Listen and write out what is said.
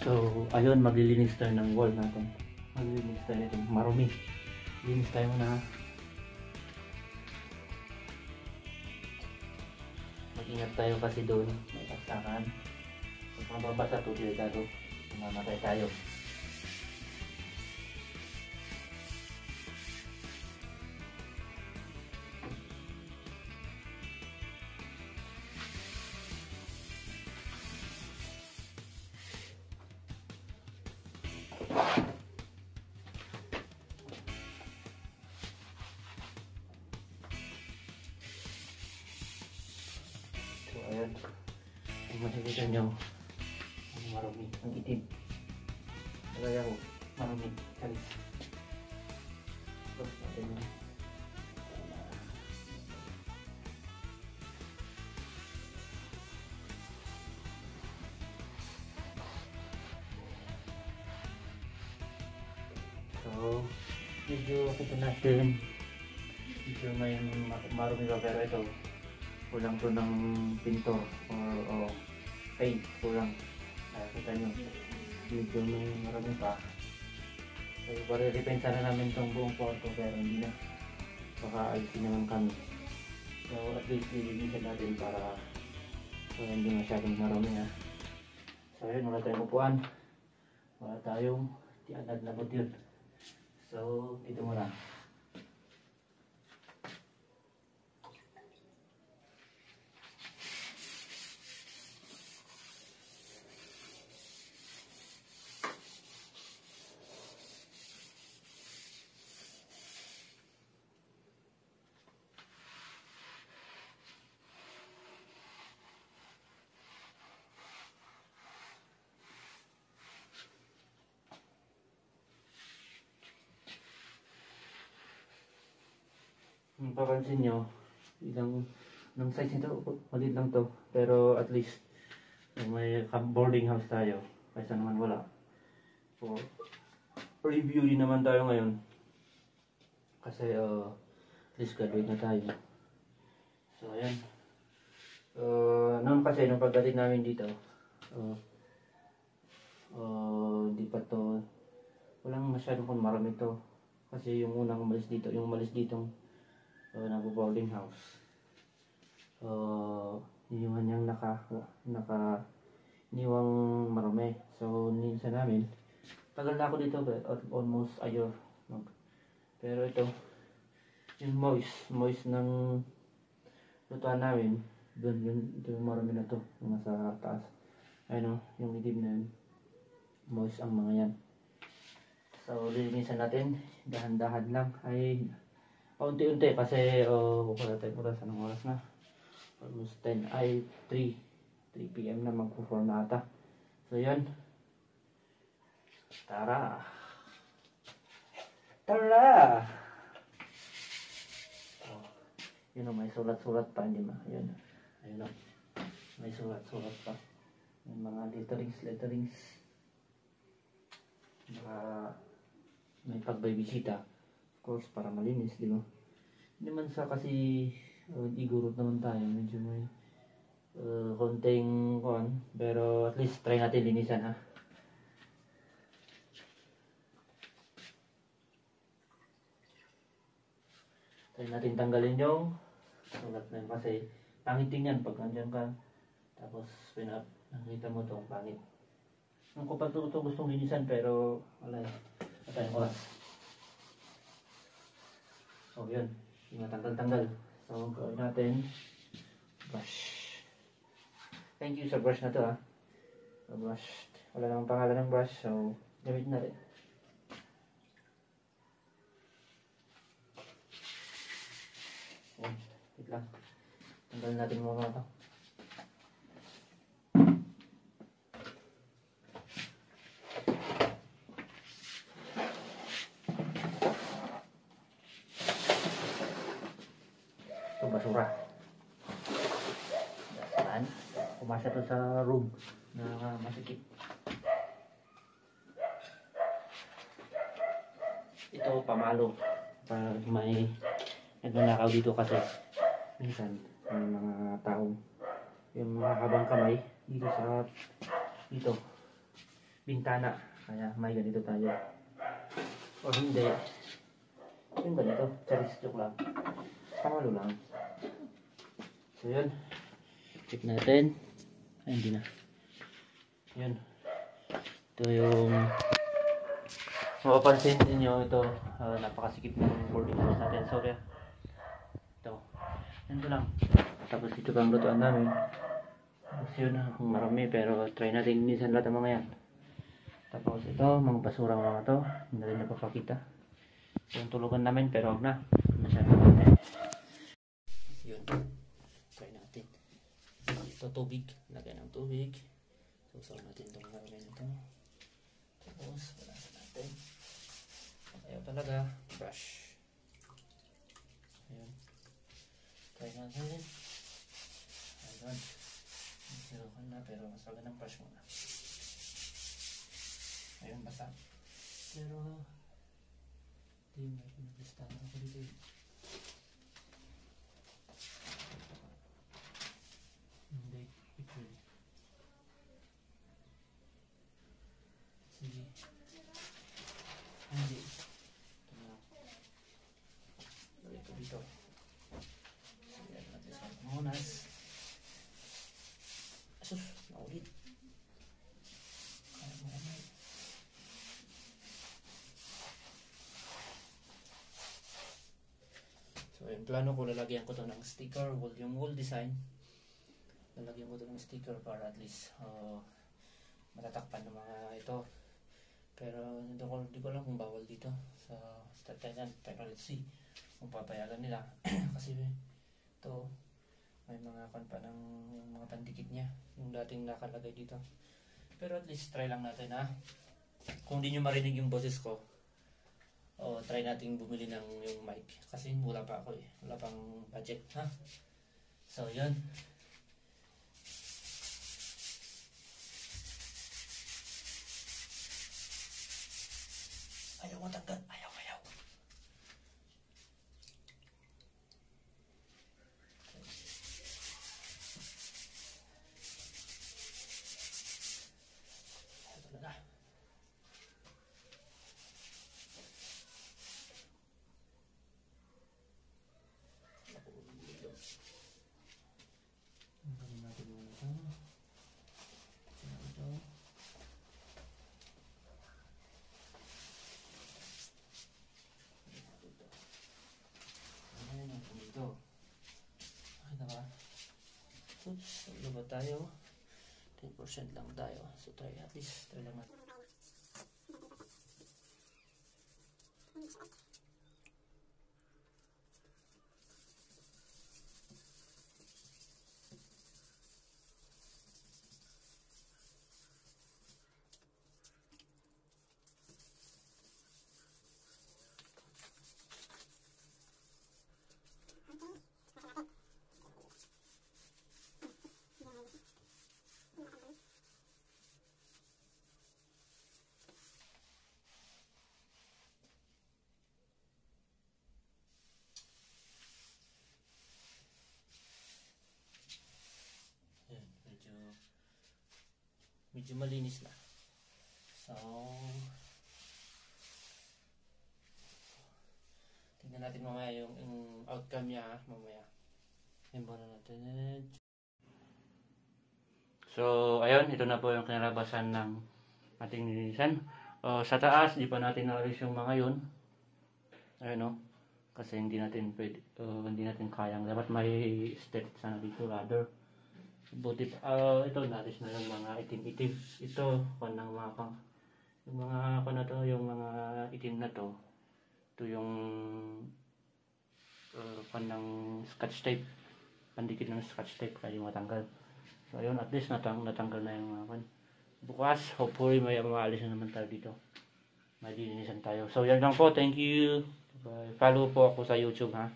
So, ayun, maglilinis tayo ng wall natin. Maglilinis tayo nito. Marumi. Linis tayo muna. Mag-ingat tayo kasi doon. May saksakan. Kung mababasa ito, delikado. Mamatay tayo. Ayan, kung makikita nyo, ang marumi, ang itim. Kaya ko, marumi, kalis. Tapos natin yun. So, medyo kita natin. Medyo may marumi ba, pero ito kulang to ng pintor or paint, kulang. Kita nyo, medyo may marami pa. So, pare-repensa na namin itong buong kwarto, pero hindi na. Baka alisin naman kami. So, at least lilinisan natin para hindi masyadong marami ha. So, yun, wala tayong upuan. Wala tayong tianad na butil. So, dito muna. Kung papansin nyo, ilang ng size nito, maliit lang to, pero at least may boarding house tayo kaysa naman wala. So, review din naman tayo ngayon kasi at least graduate na tayo. So ayan, noon kasi nung pagdating namin dito, di pa to, walang masyadong kung marami to kasi yung unang umalis dito, nag-boarding house. Iniwan niyang iniwang marami. So, ninsa namin. Tagal na ako dito, almost a year. Pero ito, yung moist ng lutuan namin, doon yung marami na to, yung nasa taas. Ayun o, yung itim na yun. Moist ang mga yan. So, lilinisan natin. Dahan-dahan lang. Ay, unti-unti kasi wala tayong oras. Anong oras na? Almost 10 ay 3 PM na, magpo-4 na ata. So yan, tara yun o, may sulat-sulat pa, hindi ma, ayun o, may sulat-sulat pa, may mga letterings, may pagbibisita, of course, para malinis, di ba? Hindi man sa kasi igurot naman tayo, medyo may konting pero at least try natin linisan ha. Try natin tanggalin yung sulat na yun kasi pangit tingnan pag nandiyan ka tapos nakita mo itong pangit. Nung ko pa ito gustong linisan pero wala tayong oras. So yun, yung tanggal. So, gawin natin brush. Thank you sa brush na to ha. So, brush. Wala namang pangalan ng brush, so gamit na rin. Ayan, wait lang. Tanggalin natin muna ito. Ito basura. Yan. Pumasya to sa room na masikip. Ito pamalo para may nagnanakaw dito kasi minsan may mga taong yung mahabang kamay dito bintana. Kaya may ganito tayo. O hindi. Yung ganito. Charis, joke lang. Pangalo lang. So yun. Check natin. Ay, hindi na. Yun. Ito yung mapapansin niyo ito. Napakasikip ng boarding house natin. Sorry. Ito. Ito lang. Tapos ito pang lutuan namin. Tapos yun. Marami pero try natin linisan lahat ng mga yan. Tapos ito. Mga basura mga to. Hindi rin napapakita. Yung tulugan namin pero huwag na. Masyado natin. Yun. Try natin. Ito tubig. Lagyan ng tubig. Susaw natin itong lagyan nito. Tapos wala sa natin. Ayaw talaga. Brush. Ayun. Try natin. Ayun. Sirukan na pero mas wala ng brush muna. Ayun basa. Pero di may pinag-listahan ako dito. Hindi. April. Sige. Hindi. Ito na. Balik ko dito. Sige, natin sa monas. Asus, naulit. Kaya mo naman. So, yung plano ko, lalagyan ko to ng sticker, yung wall design. Lalagyan ko to ng sticker para at least matatakpan ng mga ito. Pero hindi ko alam kung bawal dito sa Thailand. Pero let's see kung papayagan nila. Kasi ito may mga pa ng yung mga pandikit niya, yung dating nakalagay dito. Pero at least try lang natin ha. Kung hindi nyo marinig yung boses ko, try natin bumili ng yung mic. Kasi wala pa ako wala pang budget ha. So yun. Ayaw matanggal. Ayaw. Ito na. Ang natin muna ito. Ito. Ito. Okay na ba? Oops, ano ba tayo? 10% lang tayo. So try at least. Try lang natin. Medyo malinis na. So tingnan natin mamaya yung outcome niya mamaya. Imbona natin. So ayun, ito na po yung kinalabasan ng ating nilinisan. Sa taas, di pa natin naalis yung mga yun. Ayun kasi hindi natin pwede, hindi natin kayang. Dapat may step sana dito, ladder. Buti ito natis na yung mga itim-itim. Ito ng mga yung mga na to, yung mga itim na to. Ito yung ng scotch tape. Pandikit ng scotch tape kaya yung matanggal. So ayun, at least natanggal na yung mga bukas, hopefully may maalis na naman tayo dito. May lilinisan tayo. So yan lang po, thank you. Bye. Follow po ako sa YouTube ha.